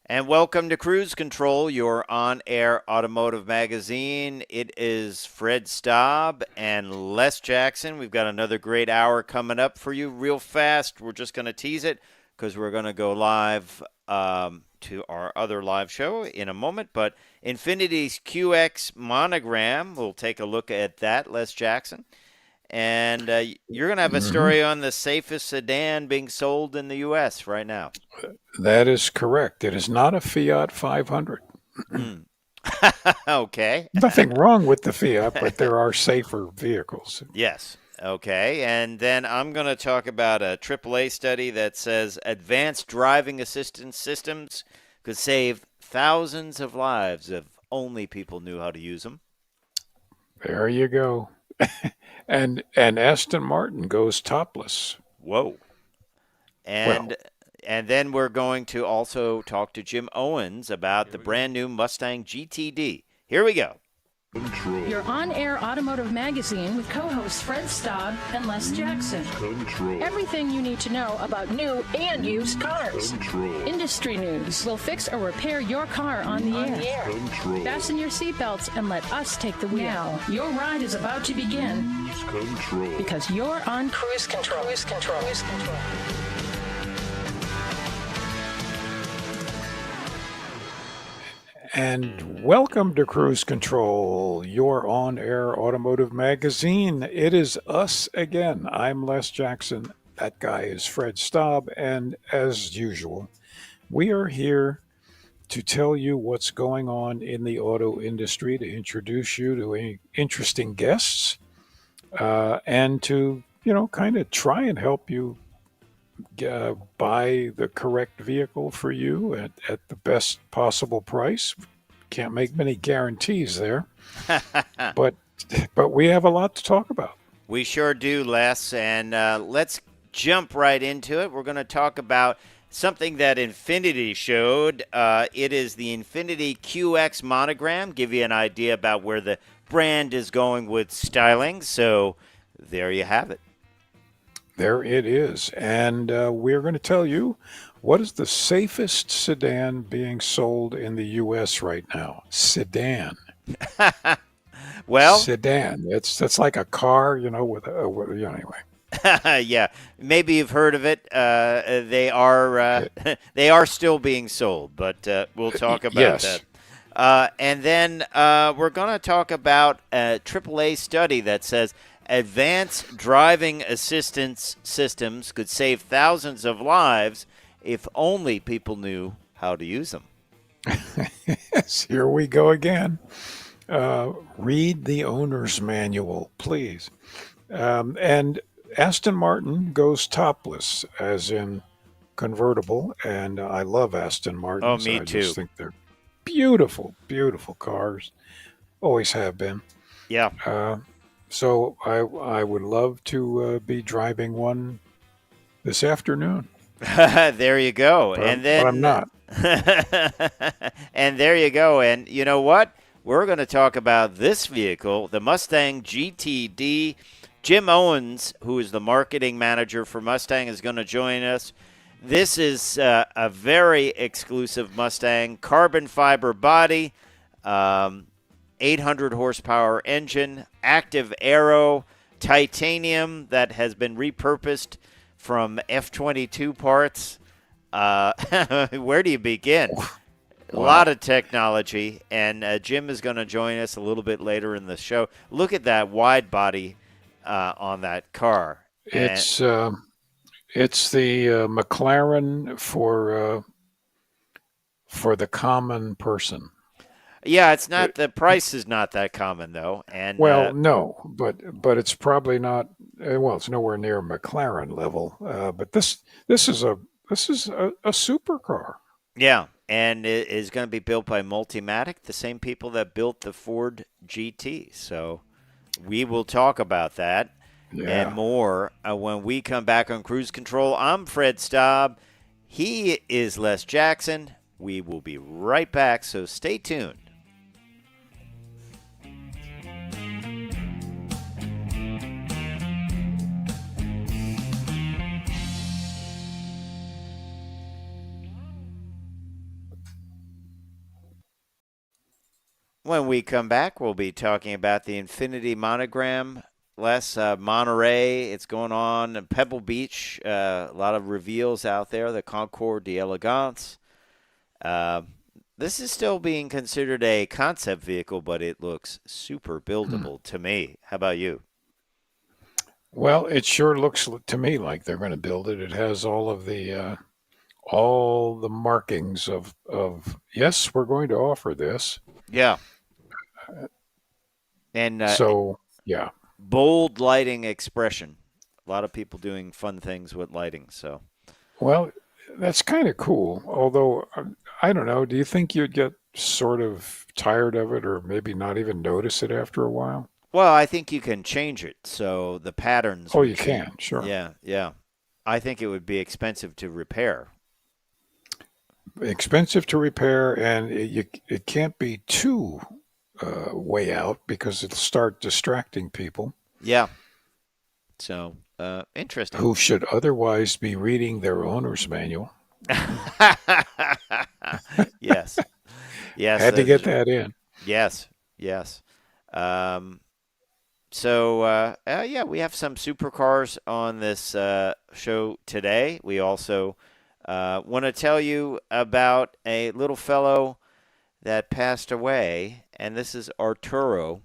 And welcome to Cruise Control, your on-air automotive magazine. It is Fred Staab and Les Jackson. We've got another great hour coming up for you real fast. We're just going to tease it because we're going to go live to our other live show in a moment. But Infiniti's QX Monogram, we'll take a look at that, Les Jackson. And you're going to have a story on the safest sedan being sold in the U.S. right now. That is correct. It is not a Fiat 500. Okay. Nothing wrong with the Fiat, but there are safer vehicles. Yes. Okay. And then I'm going to talk about a AAA study that says advanced driving assistance systems could save thousands of lives if only people knew how to use them. There you go. and Aston Martin goes topless. Whoa. And Well, and then we're going to also talk to Jim Owens about the brand new Mustang GTD. Here we go. Your on-air automotive magazine with co-hosts Fred Staub and Les Jackson. Everything you need to know about new and used cars. Industry news. We'll fix or repair your car on the air. Fasten your seatbelts and let us take the wheel. Now, your ride is about to begin because you're on Cruise Control. Cruise Control. Cruise Control. and welcome to Cruise Control, your on-air automotive magazine. It is us again. I'm Les Jackson. That guy is Fred Staub. And as usual, we are here to tell you what's going on in the auto industry, to introduce you to interesting guests, and to, kind of try and help you buy the correct vehicle for you at the best possible price. Can't make many guarantees there, but we have a lot to talk about. We sure do, Les. And let's jump right into it. We're going to talk about something that Infiniti showed. It is the Infiniti QX Monogram. Give you an idea about where the brand is going with styling. So there you have it. There it is. And we're going to tell you what is the safest sedan being sold in the U.S. right now. Sedan. Well, Sedan. That's like a car, anyway. yeah, maybe you've heard of it. They are they are still being sold, but we'll talk about Yes. that. And then we're going to talk about a AAA study that says advanced driving assistance systems could save thousands of lives if only people knew how to use them. Yes, here we go again. Read the owner's manual, please. And Aston Martin goes topless, as in convertible, and I love Aston Martins. Oh, me I too. just think they're beautiful, beautiful cars. Always have been. Yeah. So I would love to be driving one this afternoon. There you go. But I'm not. And there you go. And you know what? We're going to talk about this vehicle, the Mustang GTD. Jim Owens, who is the marketing manager for Mustang, is going to join us. This is a very exclusive Mustang, carbon fiber body, 800 horsepower engine, active aero, titanium that has been repurposed from F-22 parts. Where do you begin? A lot of technology, and Jim is going to join us a little bit later in the show. Look at that wide body on that car. It's the McLaren for the common person. Yeah, it's not, the price is not that common though, and Well, no, but it's probably not. Well, it's nowhere near McLaren level. But this is a supercar. yeah, and it is going to be built by Multimatic, the same people that built the Ford GT. So we will talk about that and more when we come back on Cruise Control. I'm Fred Staub. He is Les Jackson. We will be right back, so stay tuned. When we come back, we'll be talking about the Infiniti Monogram. Monterey, it's going on. Pebble Beach, a lot of reveals out there. The Concorde, the Elegance. Uh, this is still being considered a concept vehicle, but it looks super buildable to me. How about you? Well, it sure looks to me like they're going to build it. It has all the markings of yes, we're going to offer this. Yeah. And So yeah. bold lighting expression. A lot of people doing fun things with lighting. So, Well, that's kind of cool. Although I don't know. Do you think you'd get sort of tired of it, or maybe not even notice it after a while? well, I think you can change it so the patterns Oh, would you change. can, sure. Yeah, yeah. I think it would be expensive to repair. Expensive to repair, and it can't be too way out because it'll start distracting people Yeah. So, interesting. who should otherwise be reading their owner's manual. Yes. Yes. Had to get that in. Yes. Yes. Um, yeah, we have some supercars on this show today. We also want to tell you about a little fellow that passed away, and this is Arturo.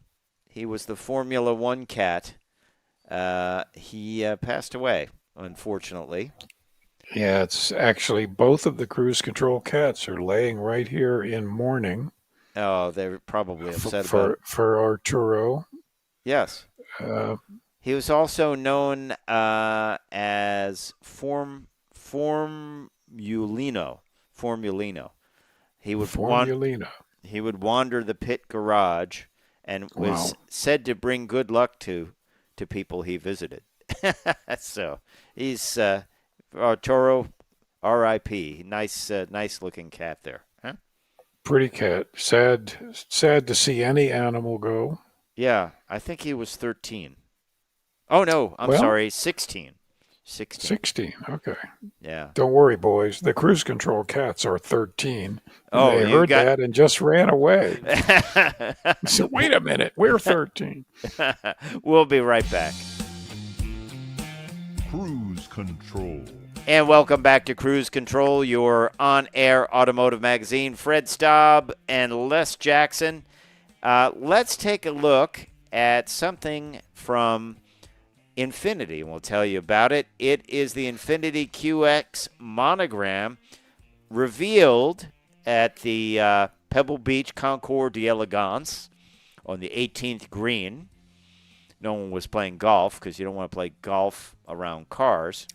He was the Formula One cat. He passed away, unfortunately. Yeah, it's actually both of the cruise control cats are laying right here in mourning Oh, they're probably for upset about it. Arturo. Yes. Uh, He was also known as Formulino. He would Formulina. he would wander the pit garage and Wow. was said to bring good luck to people he visited. So he's Arturo, R.I.P. Nice looking cat there. Huh? Pretty cat. Sad to see any animal go. Yeah, I think he was 13. Oh no, I'm Well, sorry, 16. 16. 16. Okay. Yeah. Don't worry, boys. The cruise control cats are 13. Oh, They you heard got. that and just ran away. So wait a minute. We're 13. We'll be right back. Cruise Control. And welcome back to Cruise Control, your on-air automotive magazine. Fred Staab and Les Jackson. Let's take a look at something from Infiniti, and we'll tell you about it. It is the Infiniti QX Monogram, revealed at the Pebble Beach Concorde d'Elegance on the 18th green. No one was playing golf because you don't want to play golf around cars.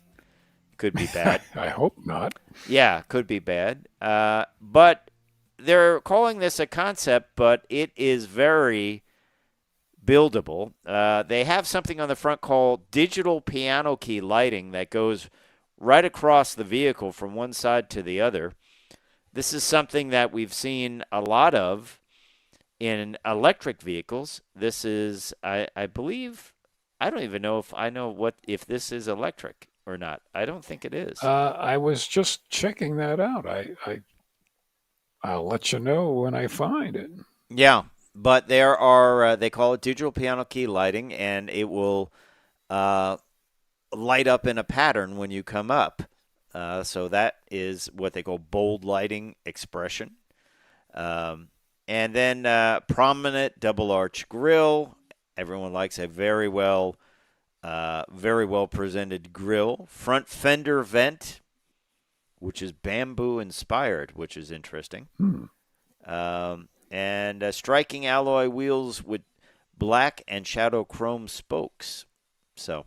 Could be bad. I hope not. Yeah, could be bad. But they're calling this a concept, but it is very buildable. They have something on the front called digital piano key lighting that goes right across the vehicle from one side to the other. This is something that we've seen a lot of in electric vehicles. This is, I believe, I don't even know if this is electric or not. I don't think it is. I was just checking that out. I'll let you know when I find it. Yeah, but there are, they call it digital piano key lighting, and it will light up in a pattern when you come up. So that is what they call bold lighting expression. And then prominent double arch grille. Everyone likes a very well presented grille. Front fender vent, which is bamboo inspired, which is interesting. And striking alloy wheels with black and shadow chrome spokes. So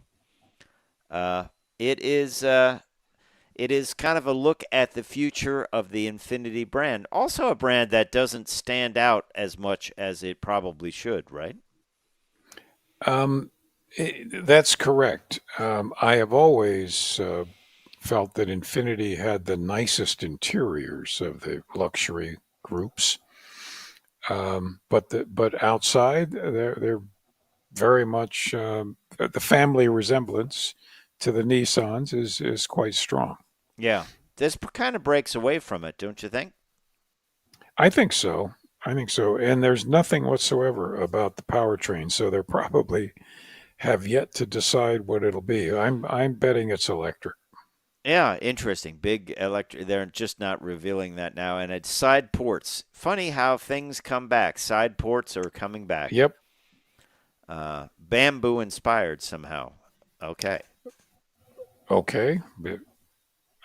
it is kind of a look at the future of the Infiniti brand. Also a brand that doesn't stand out as much as it probably should, right? That's correct. I have always felt that Infiniti had the nicest interiors of the luxury groups. But outside, they're very much the family resemblance to the Nissans is quite strong. Yeah. This kind of breaks away from it, don't you think? I think so. I think so. And there's nothing whatsoever about the powertrain, so they probably have yet to decide what it'll be. I'm betting it's electric. Yeah, interesting. Big electric. They're just not revealing that now. And it's side ports. Funny how things come back. Side ports are coming back. Yep. Bamboo inspired somehow. Okay. Okay.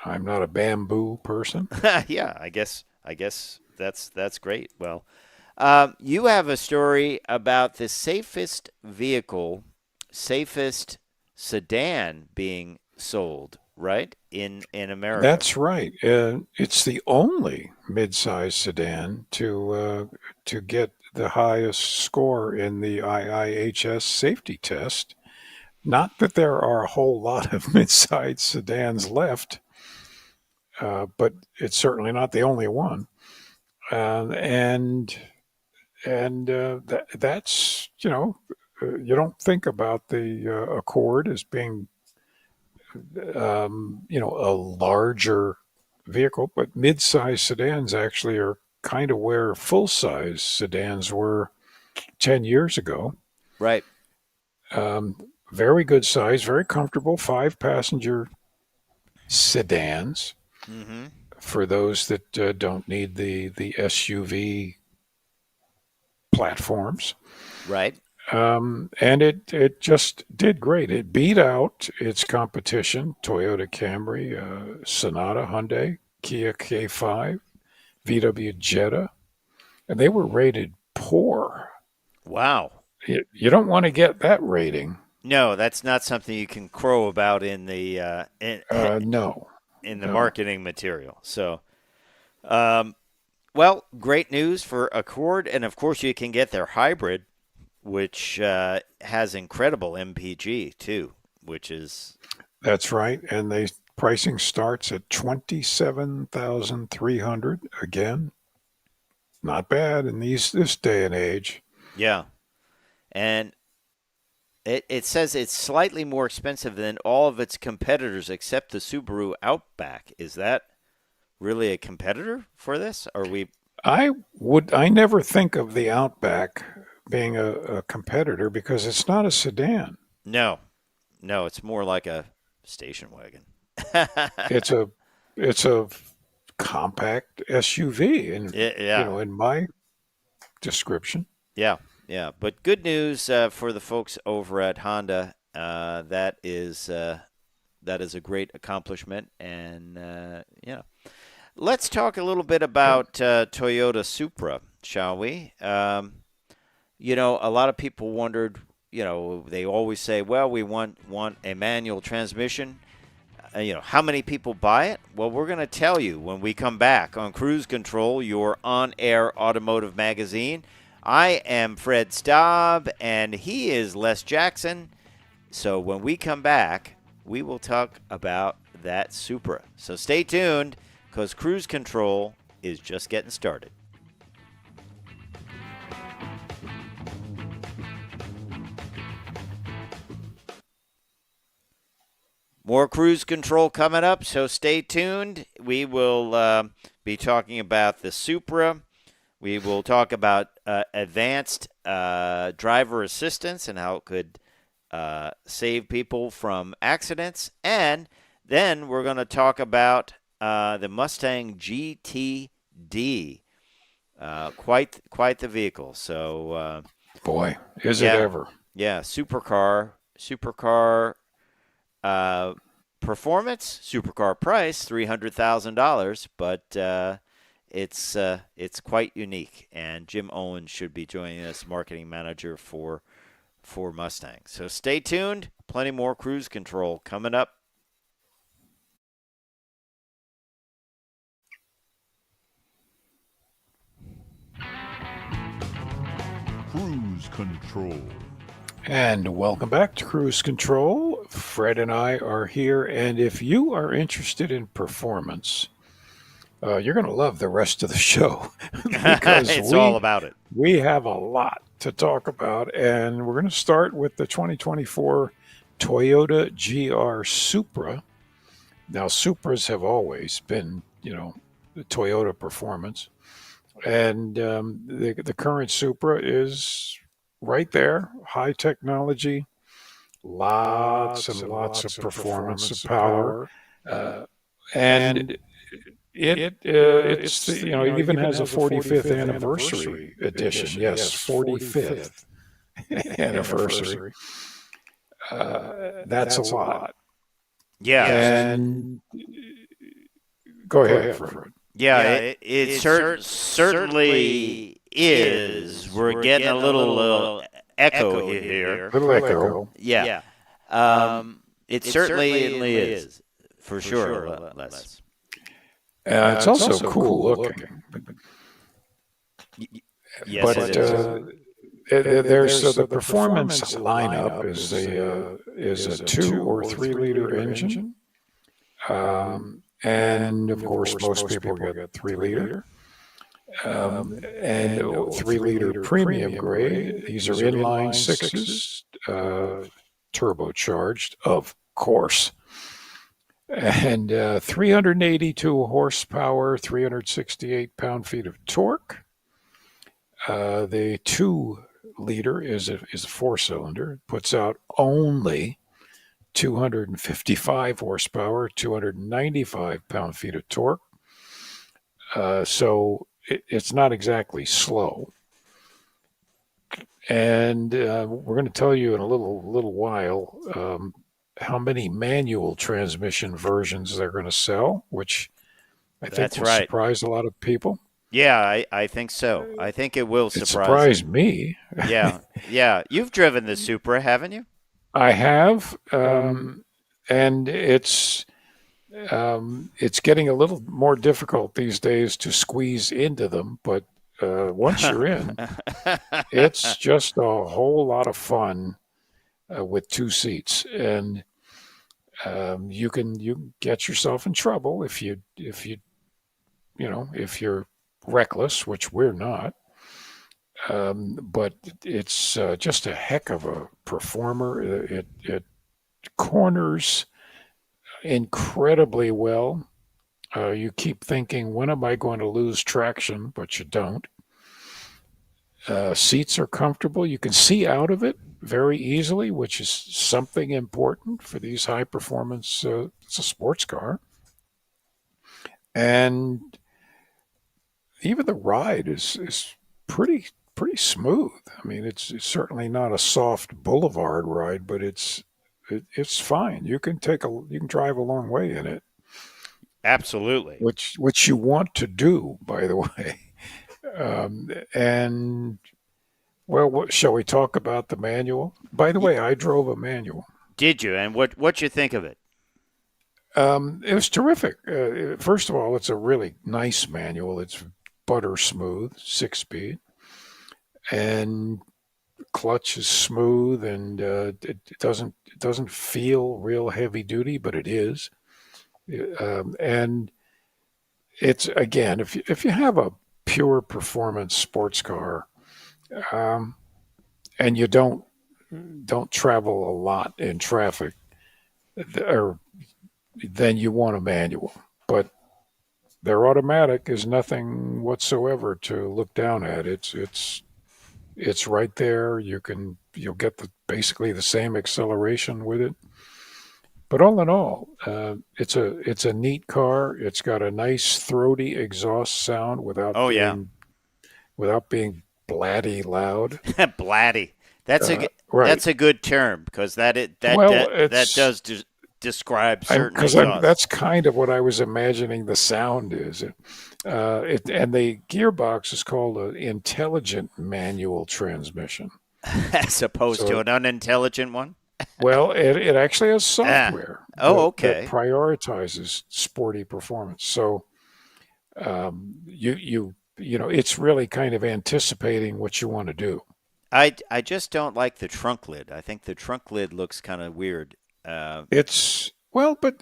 I'm not a bamboo person. Yeah, I guess that's great. Well, you have a story about the safest vehicle, safest sedan being sold, right? In America. That's right. It's the only midsize sedan to get the highest score in the IIHS safety test. Not that there are a whole lot of midsize sedans left, but it's certainly not the only one. And that's you don't think about the Accord as being a larger vehicle, but mid-size sedans actually are kind of where full-size sedans were 10 years ago. Right. Very good size, very comfortable, five-passenger sedans Mm-hmm. for those that don't need the SUV platforms. Right. And it just did great. It beat out its competition: Toyota Camry, Sonata, Hyundai, Kia K5, VW Jetta, and they were rated poor. Wow. You don't want to get that rating. No, that's not something you can crow about in the No, in the no, marketing material. So, um, well, great news for Accord, and of course you can get their hybrid, which has incredible MPG too, which is that's right. And they pricing starts at 27,300. Again, not bad in this day and age. yeah, and it says it's slightly more expensive than all of its competitors except the Subaru Outback. Is that really a competitor for this? Are we? I never think of the Outback being a competitor because it's not a sedan. No, no, it's more like a station wagon. It's a it's a compact SUV Yeah, in my description. yeah, yeah. But good news for the folks over at Honda. That is a great accomplishment, and yeah. Let's talk a little bit about Toyota Supra, shall we? A lot of people wondered. They always say, "Well, we want a manual transmission." How many people buy it? Well, we're going to tell you when we come back on Cruise Control, your on-air automotive magazine. I am Fred Staab, and he is Les Jackson. So when we come back, we will talk about that Supra. So stay tuned, because Cruise Control is just getting started. More Cruise Control coming up, so stay tuned. We will be talking about the Supra. We will talk about advanced driver assistance and how it could save people from accidents. And then we're going to talk about the Mustang GTD. Quite the vehicle. So, Boy, is it yeah, ever. yeah, supercar performance, supercar price, $300,000, but it's quite unique. And Jim Owens should be joining us, marketing manager for Mustang. So stay tuned. Plenty more Cruise Control coming up. Cruise Control. And welcome back to Cruise Control. Fred and I are here, and if you are interested in performance, you're going to love the rest of the show because It's all about it. we have a lot to talk about, and we're going to start with the 2024 Toyota GR Supra. Now, Supras have always been, the Toyota performance. And the current Supra is right there, high technology, lots and lots of performance and power, uh, and it even has a 45th anniversary edition. Yes, 45th anniversary. That's a lot. Yeah. And go ahead, Fred. Yeah, it certainly is. We're getting a little echo here. Little echo. Yeah. It certainly is, for sure, Les. It's also cool looking. Yes, But it is. there's the performance lineup is a 2 or 3 liter engine, and of course most people get 3 liter, and 3 liter premium grade. These are inline sixes, turbocharged, of course, and 382 horsepower, 368 pound-feet of torque. The 2 liter is a 4-cylinder. Puts out only 255 horsepower, 295 pound-feet of torque. So it's not exactly slow. And we're going to tell you in a little while how many manual transmission versions they're going to sell, which I think That's will right. surprise a lot of people. Yeah, I think so. I think it will It surprise. surprised me. Yeah. You've driven the Supra, haven't you? I have, and it's getting a little more difficult these days to squeeze into them. But once you're in, it's just a whole lot of fun with 2 seats, and you can get yourself in trouble if you're reckless, which we're not. But it's just a heck of a performer. It corners incredibly well. You keep thinking, when am I going to lose traction? But you don't. Seats are comfortable. You can see out of it very easily, which is something important for these high performance. It's a sports car. And even the ride is pretty smooth. I mean, it's certainly not a soft boulevard ride, but it's fine. You can drive a long way in it, Absolutely. which you want to do, by the way. And well, shall we talk about the manual? By the way, I drove a manual. Did you? And what you think of it? It was terrific. First of all, it's a really nice manual. It's butter smooth, 6 speed, and clutch is smooth, and it doesn't feel real heavy duty, but it is. And it's, again, if you have a pure performance sports car, and you don't travel a lot in traffic, or then you want a manual. But their automatic is nothing whatsoever to look down at. It's right there. You'll get basically the same acceleration with it. But all in all, it's a neat car. It's got a nice throaty exhaust sound Oh yeah, without being blatty loud. blatty. That's Right. that's a good term, because Well, that does describe certain Because exhausts. that's kind of what I was imagining the sound is. And the gearbox is called an intelligent manual transmission. As opposed So, to an unintelligent one. well, it actually has software Oh, that okay. prioritizes sporty performance. So it's really kind of anticipating what you want to do. I just don't like the trunk lid. I think the trunk lid looks kind of weird. But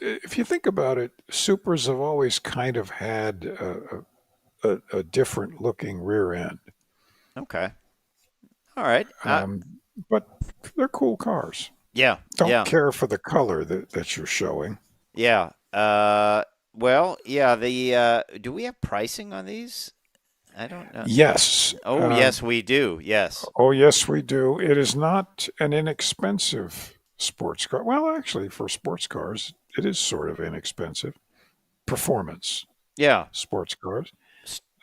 if you think about it, Supras have always kind of had a different looking rear end. Okay. All right. But they're cool cars. Yeah. Don't Yeah. care for the color that you're showing. Yeah. Well, yeah. The do we have pricing on these? I don't know. Yes. Oh, yes, we do. Yes. Oh, yes, we do. It is not an inexpensive sports car. Well, actually, for sports cars, it is sort of inexpensive. Performance Yeah. sports cars.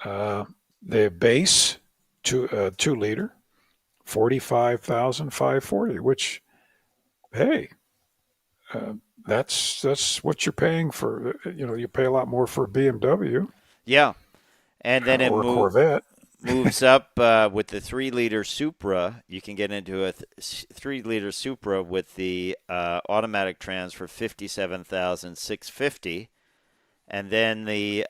Uh, the base, 2 liter, 45,540. Which, hey, uh, that's what you're paying for. You pay a lot more for a BMW Yeah. And then it or a Corvette. moves up with the 3-liter Supra. You can get into a 3-liter Supra with the automatic trans for 57,650, and then the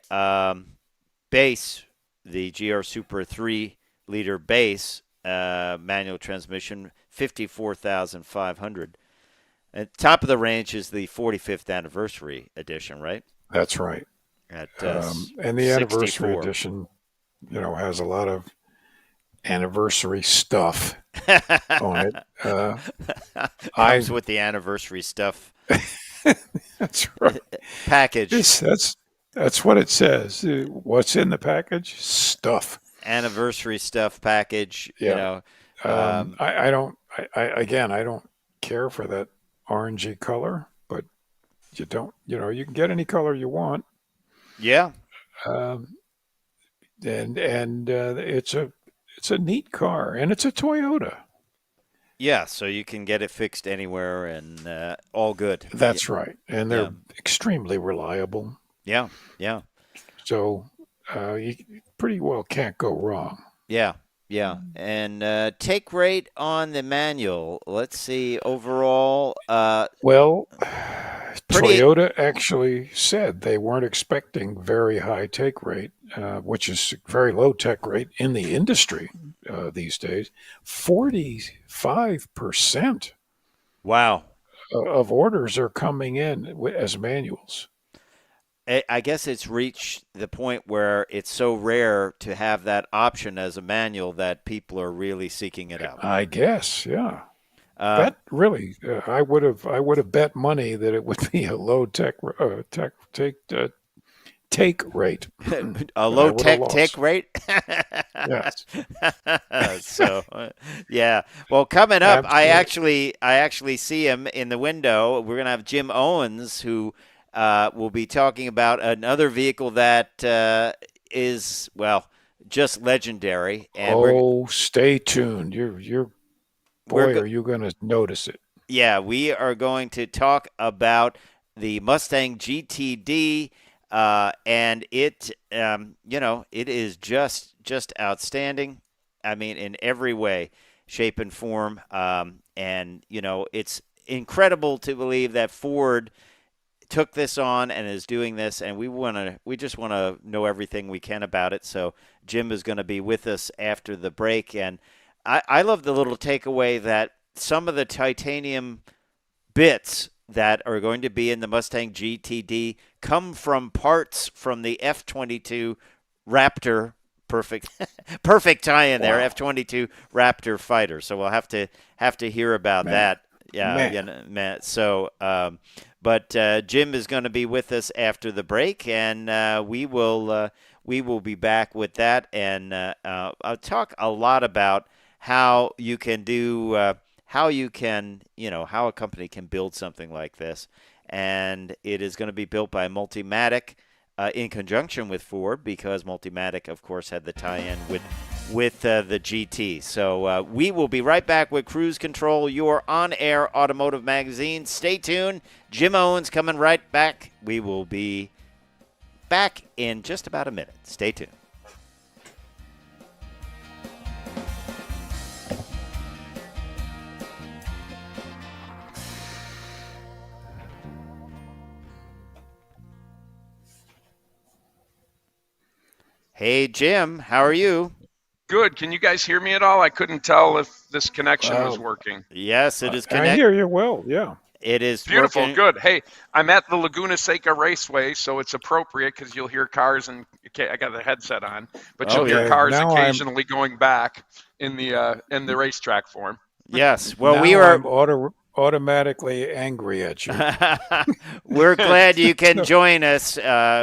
base, the GR Supra 3-liter base manual transmission, 54,500. And top of the range is the 45th anniversary edition, right? That's right. At And the anniversary 64. edition, has a lot of anniversary stuff on it. Comes with the anniversary stuff That's right. package. That's what it says. What's in the package? Stuff. Anniversary stuff package. Yeah. I don't. I don't care for that orangey color, but you don't. You can get any color you want. Yeah. And it's a neat car, and it's a Toyota. Yeah, so you can get it fixed anywhere and all good. That's right, and they're extremely reliable. Yeah, yeah. So you pretty well can't go wrong. Yeah, yeah. And take rate on the manual. Let's see overall. Well, Pretty- Toyota actually said they weren't expecting very high take rate, which is very low take rate in the industry these days. 45% Wow. of orders are coming in as manuals. I guess it's reached the point where it's so rare to have that option as a manual that people are really seeking it out. I guess, yeah. That really, I would have bet money that it would be a low take rate. A low take rate? Yes. So, yeah. Well, coming up, Absolutely. I actually see him in the window. We're going to have Jim Owens, who will be talking about another vehicle that is, well, just legendary. And stay tuned. Are you going to notice it? Yeah, we are going to talk about the Mustang GTD, and it, it is just outstanding. I mean, in every way, shape, and form. And it's incredible to believe that Ford took this on and is doing this, and we just want to know everything we can about it. So Jim is going to be with us after the break, and I love the little takeaway that some of the titanium bits that are going to be in the Mustang GTD come from parts from the F-22 Raptor. Perfect tie-in there. Wow. F-22 Raptor fighter. So we'll have to hear about that. Yeah, man. So, but Jim is going to be with us after the break, and we will be back with that, and I'll talk a lot about how you can do, how a company can build something like this. And it is going to be built by Multimatic in conjunction with Ford, because Multimatic, of course, had the tie-in with the GT. So we will be right back with Cruise Control, your on-air automotive magazine. Stay tuned. Jim Owens coming right back. We will be back in just about a minute. Stay tuned. Hey, Jim, how are you? Good. Can you guys hear me at all? I couldn't tell if this connection was working. Yes, it is I connected. hear you well, yeah. It is Beautiful. working. Good. Hey, I'm at the Laguna Seca Raceway, so it's appropriate because you'll hear cars, and I got the headset on, but you'll hear cars now occasionally going back in the racetrack form. Yes. Well, now we are. automatically angry at you. We're glad you can join us.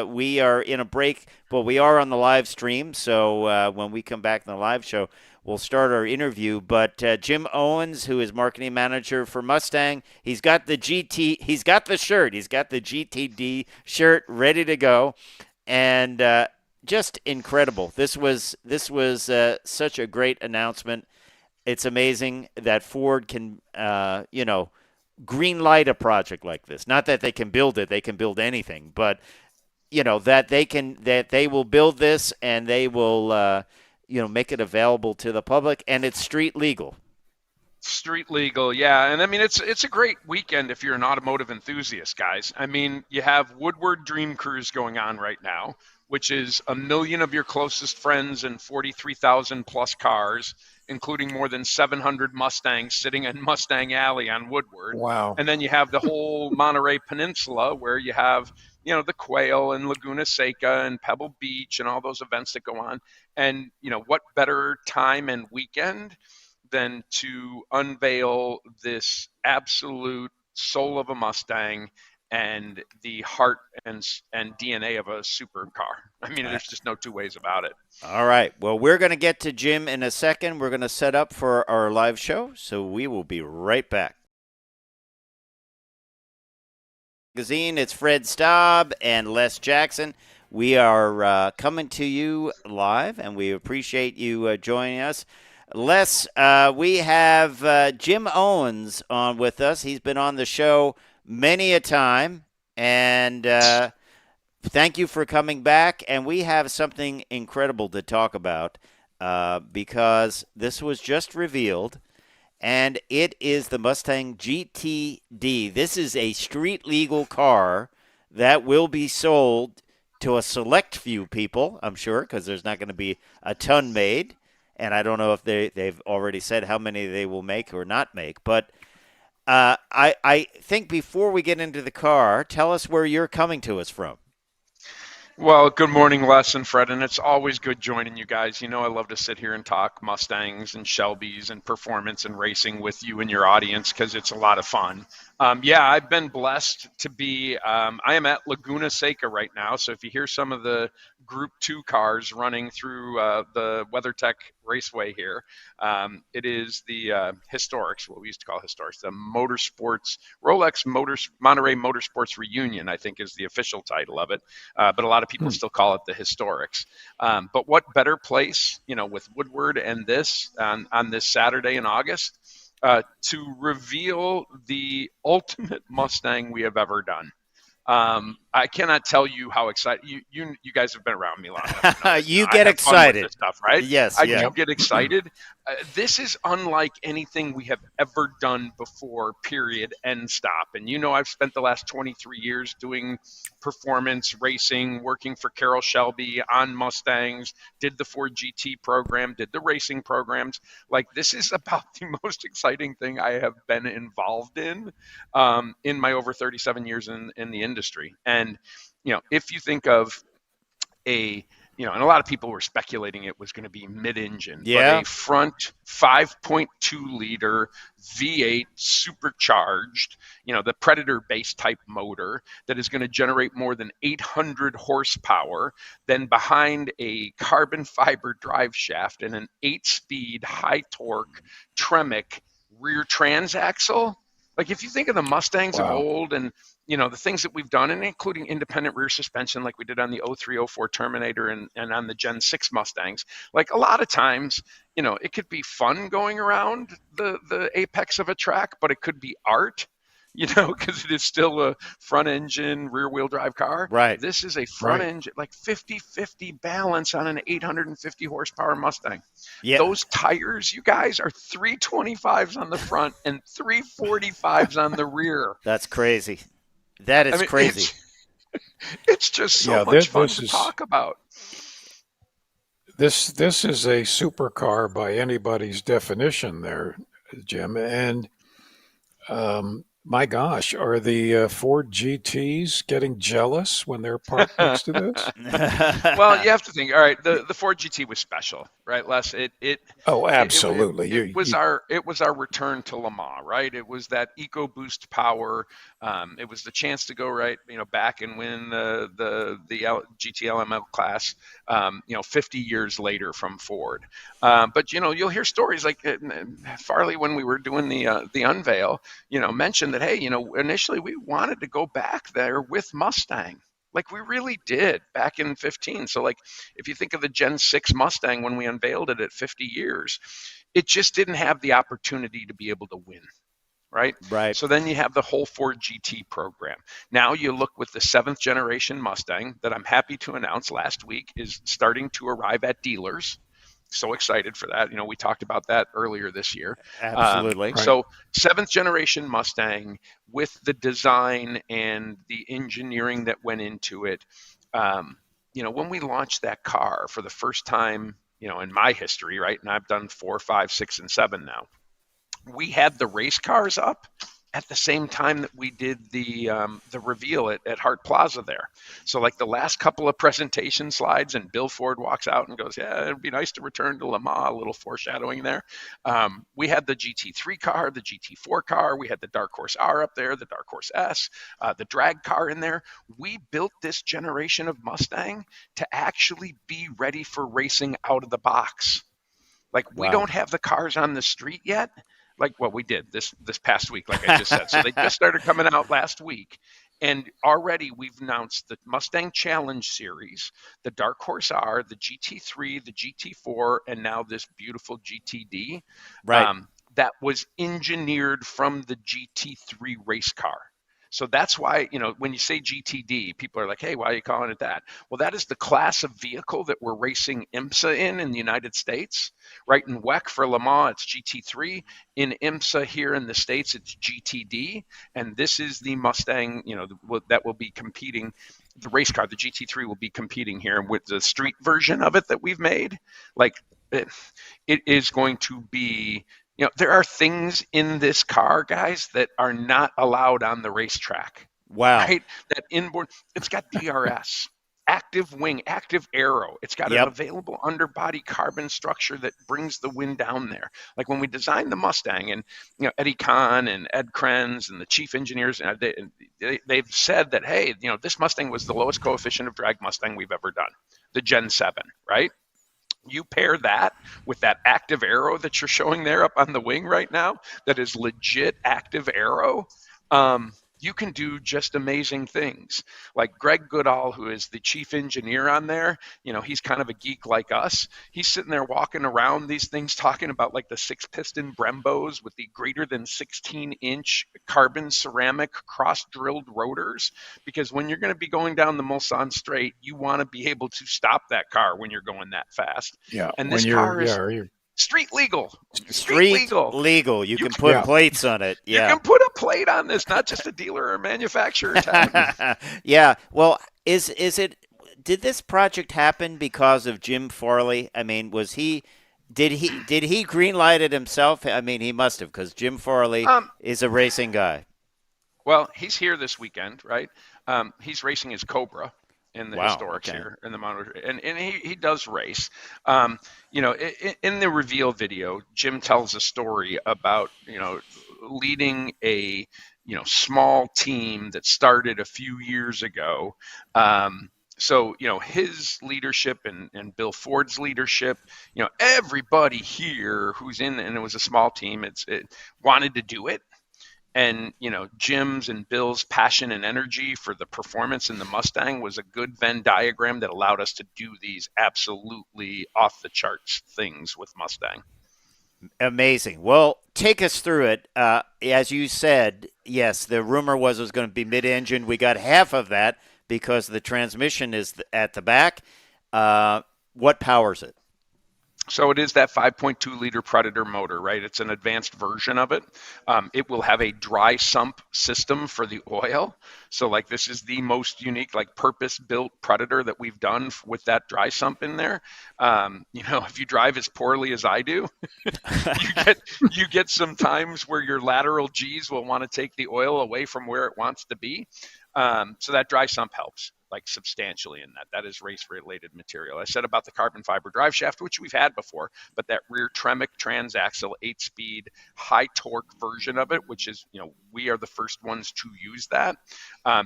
We are in a break, but we are on the live stream. So when we come back in the live show, we'll start our interview. But Jim Owens, who is marketing manager for Mustang, he's got the he's got the shirt, he's got the GTD shirt ready to go, and just incredible. This was such a great announcement. It's amazing that Ford can, green light a project like this. Not that they can build it; they can build anything. But that they will build this and they will, make it available to the public, and it's street legal. Street legal, yeah. And I mean, it's a great weekend if you're an automotive enthusiast, guys. I mean, you have Woodward Dream Cruise going on right now, which is 1 million of your closest friends and 43,000 plus cars, including more than 700 Mustangs sitting in Mustang Alley on Woodward. Wow. And then you have the whole Monterey Peninsula where you have, the Quail and Laguna Seca and Pebble Beach and all those events that go on. And, what better time and weekend than to unveil this absolute soul of a Mustang and the heart and DNA of a supercar. I mean, there's just no two ways about it. All right. Well, we're going to get to Jim in a second. We're going to set up for our live show, so we will be right back. Magazine, it's Fred Staab and Les Jackson. We are coming to you live, and we appreciate you joining us. Les, we have Jim Owens on with us. He's been on the show many a time, and thank you for coming back. And we have something incredible to talk about because this was just revealed, and it is the Mustang GTD. This is a street legal car that will be sold to a select few people, I'm sure, because there's not going to be a ton made. And I don't know if they've already said how many they will make or not make. But I think before we get into the car, tell us where you're coming to us from. Well, good morning, Les and Fred, and it's always good joining you guys. I love to sit here and talk Mustangs and Shelbys and performance and racing with you and your audience because it's a lot of fun. I've been blessed to be, I am at Laguna Seca right now. So if you hear some of the Group 2 cars running through the WeatherTech Raceway here, it is the Historics, what we used to call Historics, the Motorsports, Monterey Motorsports Reunion, I think is the official title of it. But a lot of people still call it the Historics. But what better place, with Woodward and this on this Saturday in August, to reveal the ultimate Mustang we have ever done. I cannot tell you how excited you guys have been around me long enough. You get excited. This stuff, right? Yes, I do get excited. This is unlike anything we have ever done before, period, end stop. And I've spent the last 23 years doing performance racing, working for Carroll Shelby on Mustangs, did the Ford GT program, did the racing programs. Like, this is about the most exciting thing I have been involved in my over 37 years in the industry. And, if you think of and a lot of people were speculating it was going to be mid-engine, but a front 5.2 liter V8 supercharged, the Predator base type motor that is going to generate more than 800 horsepower, then behind a carbon fiber drive shaft and an 8-speed high torque Tremec rear transaxle. Like, if you think of the Mustangs of old and, the things that we've done, and including independent rear suspension like we did on the 0304 Terminator and on the Gen 6 Mustangs, like, a lot of times, it could be fun going around the apex of a track, but it could be art, because it is still a front engine, rear wheel drive car. Right. This is a front engine, like 50-50 balance on an 850 horsepower Mustang. Yeah. Those tires, you guys, are 325s on the front and 345s on the rear. That's crazy. That is crazy. It's just so much fun to talk about. This is a supercar by anybody's definition there, Jim. And My gosh, are the Ford GTs getting jealous when they're parked next to this? Well, you have to think. All right, the Ford GT was special, right, Les? Oh, It absolutely. it was our return to Le Mans, right? It was that EcoBoost power. It was the chance to go back and win the GT LML class, 50 years later from Ford. But you'll hear stories like Farley, when we were doing the unveil, mentioned that, hey, initially we wanted to go back there with Mustang. Like we really did back in 15. So like if you think of the Gen 6 Mustang when we unveiled it at 50 years, it just didn't have the opportunity to be able to win, right? Right. So then you have the whole Ford GT program. Now you look with the 7th generation Mustang that I'm happy to announce last week is starting to arrive at dealers. So excited for that. We talked about that earlier this year. Absolutely. Right. So 7th generation Mustang with the design and the engineering that went into it. When we launched that car for the first time, in my history, right? And I've done 4, 5, 6, and 7 now. We had the race cars up at the same time that we did the reveal at Hart Plaza there. So like the last couple of presentation slides, and Bill Ford walks out and goes, "Yeah, it'd be nice to return to Le Mans." A little foreshadowing there. We had the GT3 car, the GT4 car. We had the Dark Horse R up there, the Dark Horse S, the drag car in there. We built this generation of Mustang to actually be ready for racing out of the box. Like we Wow. don't have the cars on the street yet. Like what we did this past week, like I just said. So they just started coming out last week. And already we've announced the Mustang Challenge Series, the Dark Horse R, the GT3, the GT4, and now this beautiful GTD. Right. That was engineered from the GT3 race car. So that's why, when you say GTD, people are like, "Hey, why are you calling it that?" Well, that is the class of vehicle that we're racing IMSA in the United States. Right in WEC for Le Mans, it's GT3. In IMSA here in the States, it's GTD. And this is the Mustang, that will be competing. The race car, the GT3, will be competing here with the street version of it that we've made. Like it is going to be. There are things in this car, guys, that are not allowed on the racetrack. Wow. Right? That inboard, it's got DRS, active wing, active aero. It's got Yep. an available underbody carbon structure that brings the wind down there. Like when we designed the Mustang, and Eddie Kahn and Ed Krenz and the chief engineers, they've said that, hey, this Mustang was the lowest coefficient of drag Mustang we've ever done, the Gen 7, right? You pair that with that active aero that you're showing there up on the wing right now, that is legit active aero. You can do just amazing things. Like Greg Goodall, who is the chief engineer on there, he's kind of a geek like us. He's sitting there walking around these things talking about like the 6-piston Brembos with the greater than 16-inch carbon ceramic cross-drilled rotors. Because when you're going to be going down the Mulsanne Straight, you want to be able to stop that car when you're going that fast. Yeah. And this car is street legal. Street legal. You can put plates on it. Yeah. You can put a plate on this, not just a dealer or manufacturer tag. Yeah. Well, is it? Did this project happen because of Jim Farley? I mean, did he greenlight it himself? I mean, he must have, because Jim Farley is a racing guy. Well, he's here this weekend, right? He's racing his Cobra in the historics here in the monitor, and he does race. In the reveal video, Jim tells a story about leading a small team that started a few years ago. So his leadership and Bill Ford's leadership, everybody here who's in, and it was a small team, it wanted to do it. And, Jim's and Bill's passion and energy for the performance in the Mustang was a good Venn diagram that allowed us to do these absolutely off-the-charts things with Mustang. Amazing. Well, take us through it. As you said, yes, the rumor was it was going to be mid-engine. We got half of that because the transmission is at the back. What powers it? So it is that 5.2 liter Predator motor, right? It's an advanced version of it. It will have a dry sump system for the oil. So like this is the most unique, like purpose-built Predator that we've done with that dry sump in there. If you drive as poorly as I do, you get some times where your lateral G's will want to take the oil away from where it wants to be. So that dry sump helps like substantially in that. That is race-related material. I said about the carbon fiber drive shaft, which we've had before, but that rear Tremec transaxle 8-speed high torque version of it, which is, we are the first ones to use that.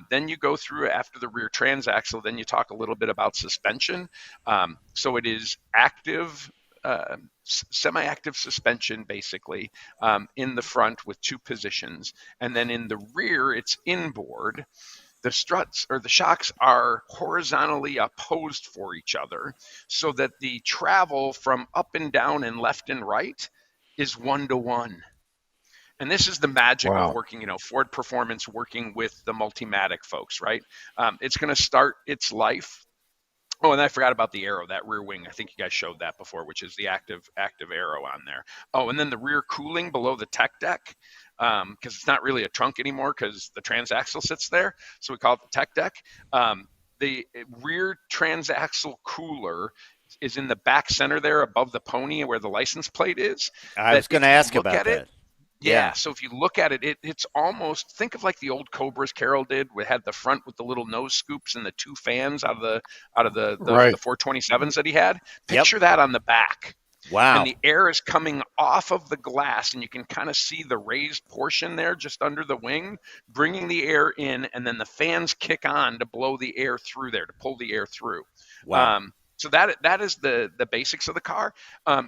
Then you go through after the rear transaxle, then you talk a little bit about suspension. So it is active, semi-active suspension basically in the front with 2 positions, and then in the rear it's inboard. The struts or the shocks are horizontally opposed for each other so that the travel from up and down and left and right is 1-to-1. And this is the magic of working, Ford Performance working with the Multimatic folks, right? It's going to start its life. Oh, and I forgot about the aero, that rear wing. I think you guys showed that before, which is the active aero on there. Oh, and then the rear cooling below the tech deck, because it's not really a trunk anymore because the transaxle sits there. So we call it the tech deck. The rear transaxle cooler is in the back center there above the pony where the license plate is. I was going to ask about that. Yeah, so if you look at it, it's almost, think of like the old Cobras Carroll did. We had the front with the little nose scoops and the 2 fans out of the Right. 427s that he had. Picture that on the back. Wow. And the air is coming off of the glass, and you can kind of see the raised portion there just under the wing, bringing the air in, and then the fans kick on to blow the air through there, to pull the air through. Wow. So that is the basics of the car.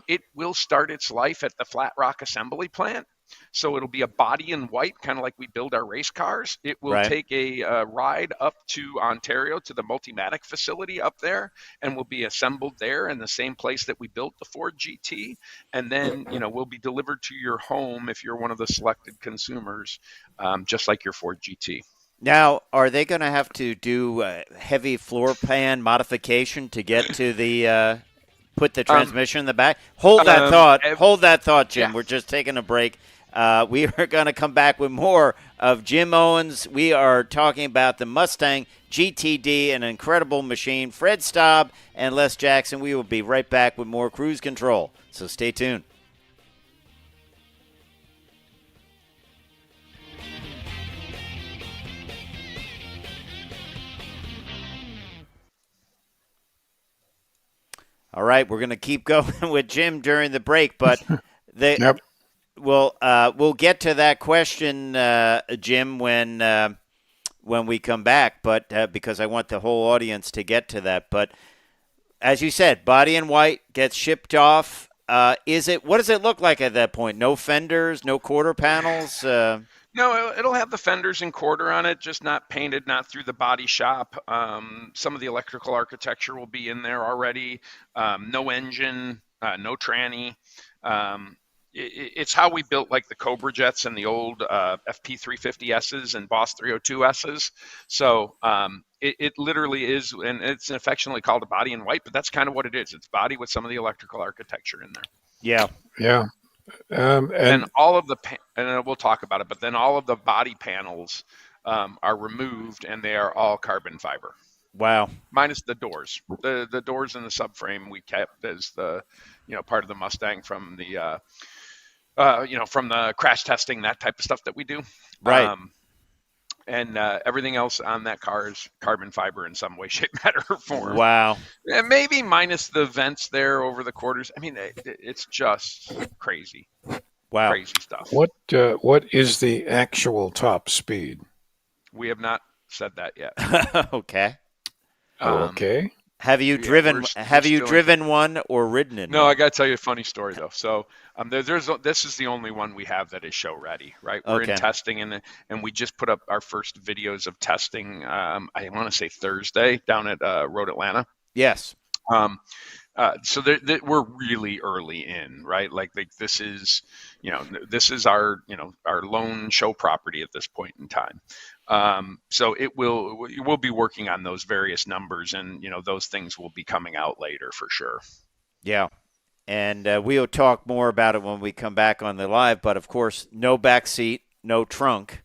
It will start its life at the Flat Rock Assembly Plant. So it'll be a body in white, kind of like we build our race cars. It will take a ride up to Ontario to the Multimatic facility up there, and will be assembled there in the same place that we built the Ford GT. And then, will be delivered to your home if you're one of the selected consumers, just like your Ford GT. Now, are they going to have to do heavy floor pan modification to get to the put the transmission in the back? Hold that thought. Hold that thought, Jim. Yeah. We're just taking a break. We are going to come back with more of Jim Owens. We are talking about the Mustang GTD, an incredible machine. Fred Staab and Les Jackson. We will be right back with more Cruise Control. So stay tuned. All right, we're going to keep going with Jim during the break, but we'll get to that question, Jim, when we come back. But because I want the whole audience to get to that. But as you said, body in white gets shipped off. What does it look like at that point? No fenders, no quarter panels. No, it'll have the fenders and quarter on it, just not painted, not through the body shop. Some of the electrical architecture will be in there already. No engine, no tranny. It's how we built like the Cobra jets and the old FP350Ss and Boss 302Ss. So it literally is, and it's affectionately called a body in white, but that's kind of what it is. It's body with some of the electrical architecture in there. Yeah. Yeah. And all of the, and we'll talk about it, but then all of the body panels are removed, and they are all carbon fiber. Wow. Minus the doors. The doors in the subframe we kept as the, part of the Mustang from the, from the crash testing, that type of stuff that we do. Right. And everything else on that car is carbon fiber in some way, shape, matter, or form. Wow. And maybe minus the vents there over the quarters. I mean, it's just crazy. Wow. Crazy stuff. What is the actual top speed? We have not said that yet. Okay. Okay. Have you driven? Have you driven one or ridden in? No, one? I got to tell you a funny story though. So this is the only one we have that is show ready, right? We're in testing, and we just put up our first videos of testing. I want to say Thursday down at Road Atlanta. Yes. So we're really early in, right? Like this is, this is our lone show property at this point in time. So we'll be working on those various numbers, and those things will be coming out later for sure. Yeah. And we'll talk more about it when we come back on the live. But of course, no back seat, no trunk.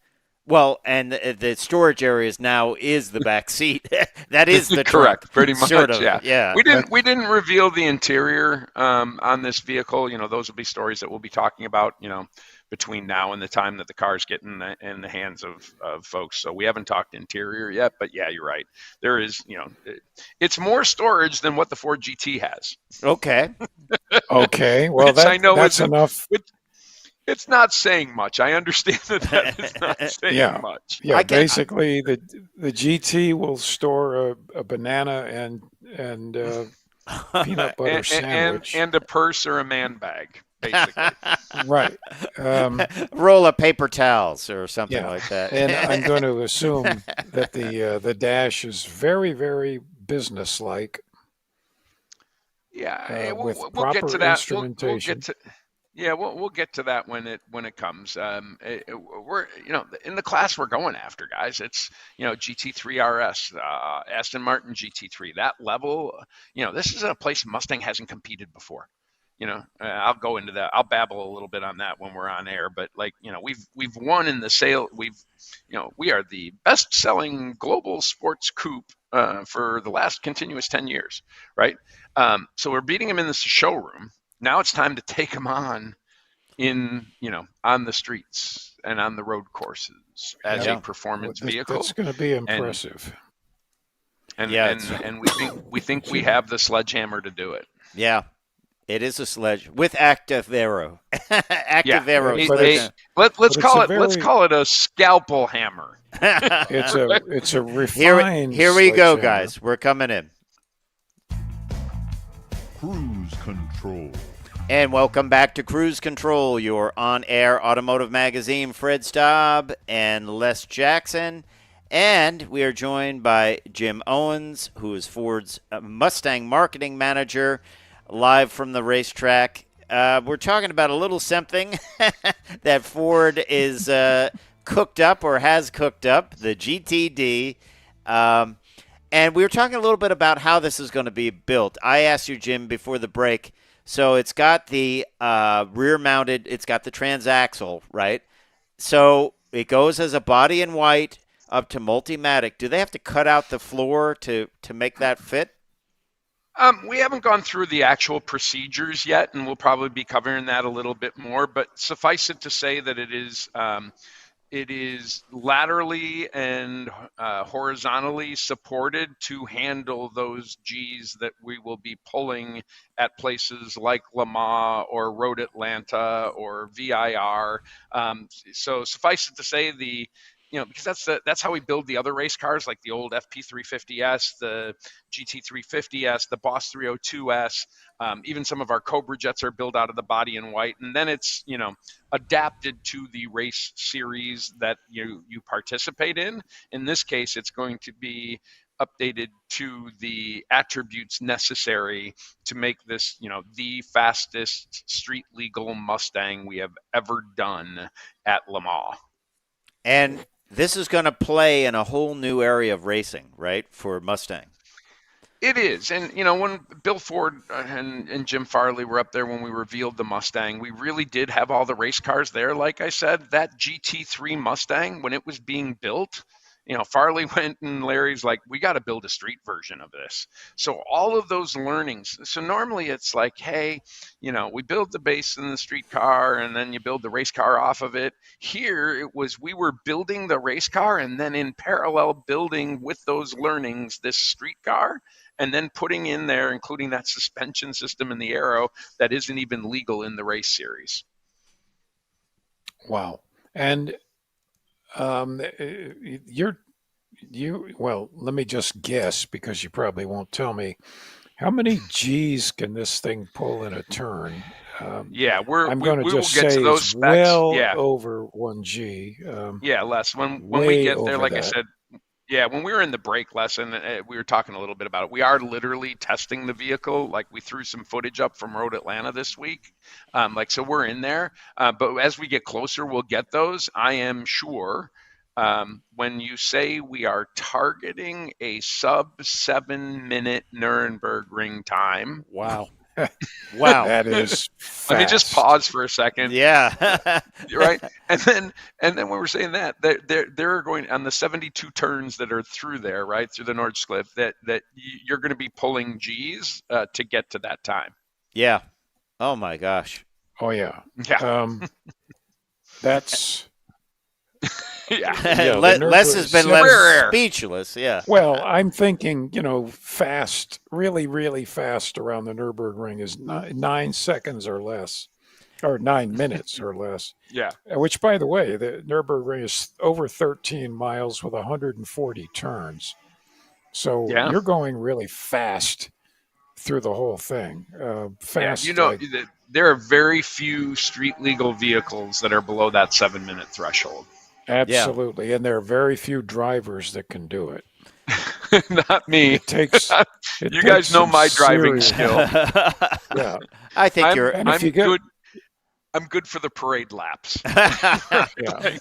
Well, and the storage areas now is the back seat. That is the trunk. Correct, pretty Sort much. of. Yeah, Yeah. we didn't reveal the interior on this vehicle. Those will be stories that we'll be talking about. Between now and the time that the cars get in the hands of folks. So we haven't talked interior yet, but yeah, you're right. There is, it's more storage than what the Ford GT has. Okay. Okay. Well, Which I know that's isn't- enough. It's not saying much. I understand that is not saying Yeah. much. Yeah. Basically, the GT will store a banana and peanut butter sandwich. And a purse or a man bag, basically. Right. Roll of paper towels or something Yeah. like that. And I'm going to assume that the dash is very, very businesslike. Yeah, with we'll proper get to that. instrumentation. We'll get to that when it comes. We're in the class we're going after, guys. It's GT3 RS, Aston Martin GT3. That level, this is a place Mustang hasn't competed before. I'll go into that. I'll babble a little bit on that when we're on air. But we've won in the sale. We are the best-selling global sports coupe for the last continuous 10 years, right? So we're beating them in the showroom. Now it's time to take them on on the streets and on the road courses as a performance vehicle. That's going to be impressive. And we think we have the sledgehammer to do it. Yeah. It is a sledge with active arrow. Active arrow. Let's call it a scalpel hammer. It's a refined. Here we go, guys. We're coming in. Cruise Control. And welcome back to Cruise Control, your on-air automotive magazine. Fred Staab and Les Jackson. And we are joined by Jim Owens, who is Ford's Mustang marketing manager, live from the racetrack. We're talking about a little something that Ford is cooked up or has cooked up, the GTD. And we were talking a little bit about how this is going to be built. I asked you, Jim, before the break. So it's got the rear-mounted, it's got the transaxle, right? So it goes as a body in white up to Multimatic. Do they have to cut out the floor to make that fit? We haven't gone through the actual procedures yet, and we'll probably be covering that a little bit more. But suffice it to say that it is laterally and horizontally supported to handle those Gs that we will be pulling at places like Le Mans or Road Atlanta or VIR. So suffice it to say because that's how we build the other race cars, like the old FP350S, the GT350S, the Boss 302S, even some of our Cobra jets are built out of the body in white, and then it's adapted to the race series that you participate in. In this case, it's going to be updated to the attributes necessary to make this, the fastest street legal Mustang we have ever done at Le Mans. And this is going to play in a whole new area of racing, right, for Mustang? It is. And, when Bill Ford and Jim Farley were up there when we revealed the Mustang, we really did have all the race cars there. Like I said, that GT3 Mustang, when it was being built, Farley went and Larry's like, we got to build a street version of this. So all of those learnings. So normally it's like, hey, we build the base in the street car and then you build the race car off of it. Here it was, we were building the race car and then in parallel building with those learnings this street car and then putting in there, including that suspension system in the aero that isn't even legal in the race series. Wow. And well, let me just guess, because you probably won't tell me. How many G's can this thing pull in a turn? Yeah, I'm going to just get say to those it's specs. well Yeah. over 1 G. Yeah, Les. When we get there, like that. I said, yeah, when we were in the break lesson, we were talking a little bit about it. We are literally testing the vehicle. Like we threw some footage up from Road Atlanta this week. So we're in there. But as we get closer, we'll get those. I am sure when you say we are targeting a sub 7-minute Nuremberg ring time. Wow. Wow. That is Let me just fast. pause for a second. Yeah. Right, and then when we're saying that they're going on the 72 turns that are through there, right through the Nordschleife, that you're going to be pulling G's to get to that time. Yeah. Oh my gosh. Oh yeah. Yeah, That's yeah. yeah. The Les has been left Rare air. speechless. Yeah. Well, I'm thinking, fast, really, really fast around the Nürburgring is 9 seconds or less, or 9 minutes or less. Yeah, Which, by the way, the Nürburgring is over 13 miles with 140 turns. So yeah, you're going really fast through the whole thing. yeah. Fast, like There are very few street legal vehicles that are below that 7-minute threshold. Yeah. absolutely. And there are very few drivers that can do it. Not me. It takes it You takes guys know some my driving serious, skill. yeah. I think I'm you're. And if I'm you get good. I'm good for the parade laps. yeah,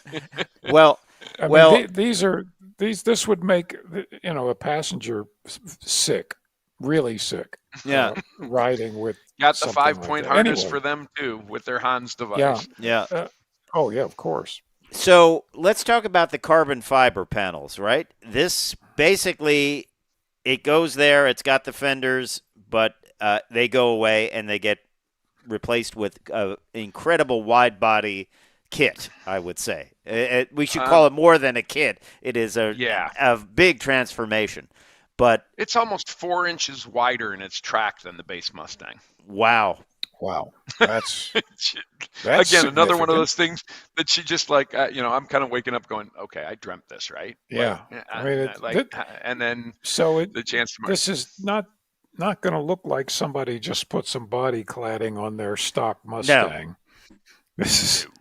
Well, I mean well, these are these this would make a passenger sick, really sick, yeah, riding with Got the something like 5-point that. harness Anyway, for them too with their Hans yeah. device. yeah. Oh yeah, of course. So let's talk about the carbon fiber panels, right? This basically, it goes there. It's got the fenders, but they go away and they get replaced with an incredible wide body kit, I would say. We should call it more than a kit. It is Yeah. a big transformation. But It's almost 4 inches wider in its track than the base Mustang. wow. Wow, that's Again, another one of significant. those things that she just like, I'm kind of waking up going, okay, I dreamt this, right? Yeah, I mean, And then so the chance to this is not going to look like somebody just put some body cladding on their stock Mustang. This is way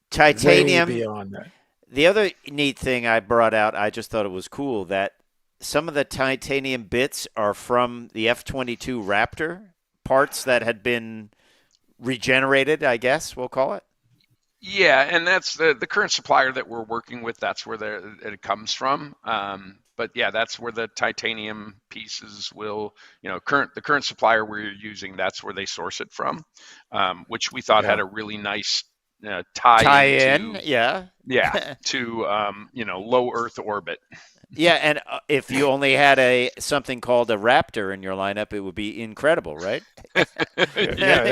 Titanium. beyond that. The other neat thing I brought out, I just thought it was cool that some of the titanium bits are from the F-22 Raptor parts that had been regenerated, I guess we'll call it. Yeah, and that's the current supplier that we're working with. That's where it comes from. But yeah, that's where the titanium pieces will, the current supplier we're using, that's where they source it from, which we thought Yeah. had a really nice tie Tie-in, into, yeah. to low Earth orbit. Yeah, and if you only had something called a Raptor in your lineup, it would be incredible, right? Yeah,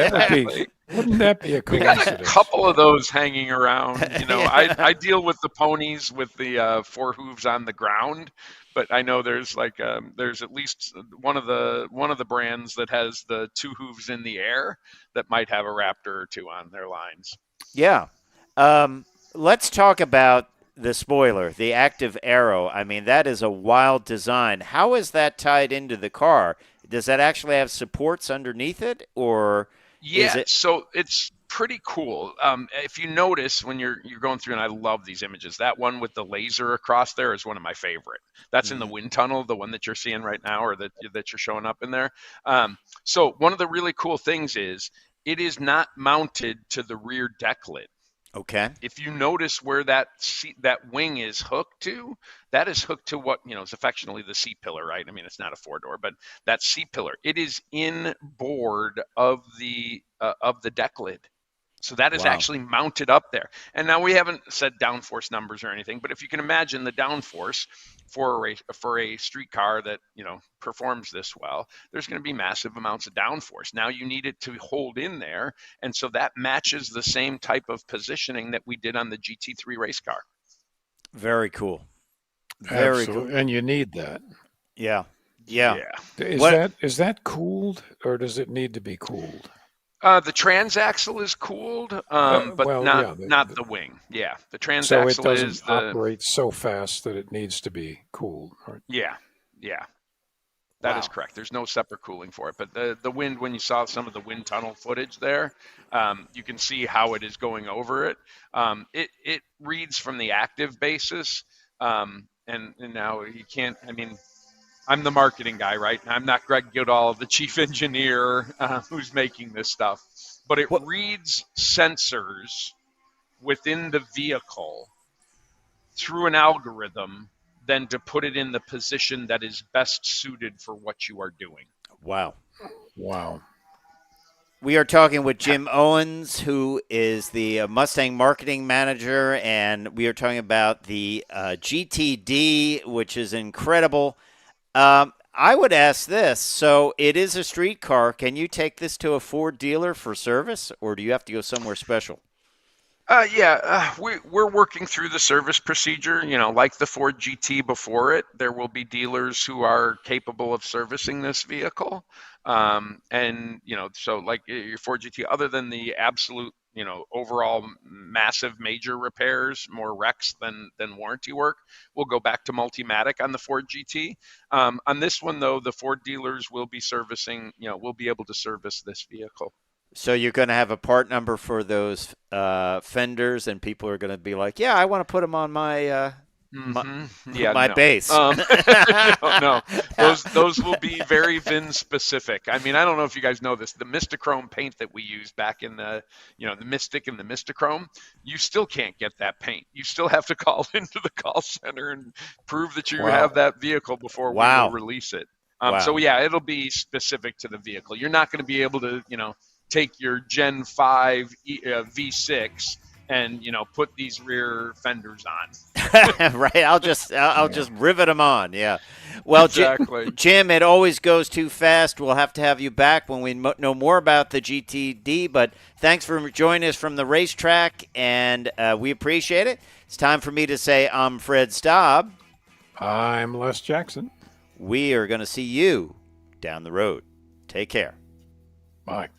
that would be. Wouldn't that be a We got a coincidence? couple of those hanging around. Yeah. I deal with the ponies with the 4 hooves on the ground, but I know there's there's at least one of the brands that has the 2 hooves in the air that might have a Raptor or 2 on their lines. Yeah. Let's talk about the spoiler, the active arrow. I mean, that is a wild design. How is that tied into the car? Does that actually have supports underneath it, or Yeah, is it? so it's pretty cool. If you notice when you're going through, and I love these images, that one with the laser across there is one of my favorite. That's in the wind tunnel, the one that you're seeing right now, or that you're showing up in there. So one of the really cool things is it is not mounted to the rear deck lid. Okay. If you notice where that wing is hooked to, that is hooked to what is affectionately the seat pillar, right? I mean, it's not a 4-door, but that seat pillar, it is in board of the deck lid. So that is Wow. actually mounted up there. And now we haven't said downforce numbers or anything, but if you can imagine the downforce for a street car that performs this well, there's going to be massive amounts of downforce. Now you need it to hold in there, and so that matches the same type of positioning that we did on the GT3 race car. Very cool. Very Absolutely. cool. And you need that. Yeah. Yeah. Is that cooled, or does it need to be cooled? The transaxle is cooled, but well, not yeah, the wing. Yeah, the So it transaxle doesn't is the operate so fast that it needs to be cooled. Right? yeah. That is Wow. correct. There's no separate cooling for it. But the wind, when you saw some of the wind tunnel footage there, you can see how it is going over it. It reads from the active basis, and now you can't. I mean, I'm the marketing guy, right? I'm not Greg Goodall, the chief engineer who's making this stuff. But it What- reads sensors within the vehicle through an algorithm, then to put it in the position that is best suited for what you are doing. Wow. Wow. We are talking with Jim Owens, who is the Mustang marketing manager, and we are talking about the GTD, which is incredible. I would ask this. So it is a street car. Can you take this to a Ford dealer for service, or do you have to go somewhere special? We're working through the service procedure. Like the Ford GT before it, there will be dealers who are capable of servicing this vehicle. And so like your Ford GT, other than the absolute, overall massive major repairs, more wrecks than warranty work, we'll go back to Multimatic on the Ford GT. On this one though, the Ford dealers will be servicing, will be able to service this vehicle. So you're going to have a part number for those fenders, and people are going to be like, "Yeah, I want to put them on my Yeah, my no. base." No. Those will be very VIN specific. I mean, I don't know if you guys know this. The Mistachrome paint that we used back in the Mystic and the Mistachrome, you still can't get that paint. You still have to call into the call center and prove that you have that vehicle before we will release it. So yeah, it'll be specific to the vehicle. You're not going to be able to, take your Gen 5 V6 and put these rear fenders on. Right. I'll just rivet them on. Yeah. Well, exactly. Jim, it always goes too fast. We'll have to have you back when we know more about the GTD. But thanks for joining us from the racetrack, and we appreciate it. It's time for me to say I'm Fred Staab. I'm Les Jackson. We are going to see you down the road. Take care. Bye.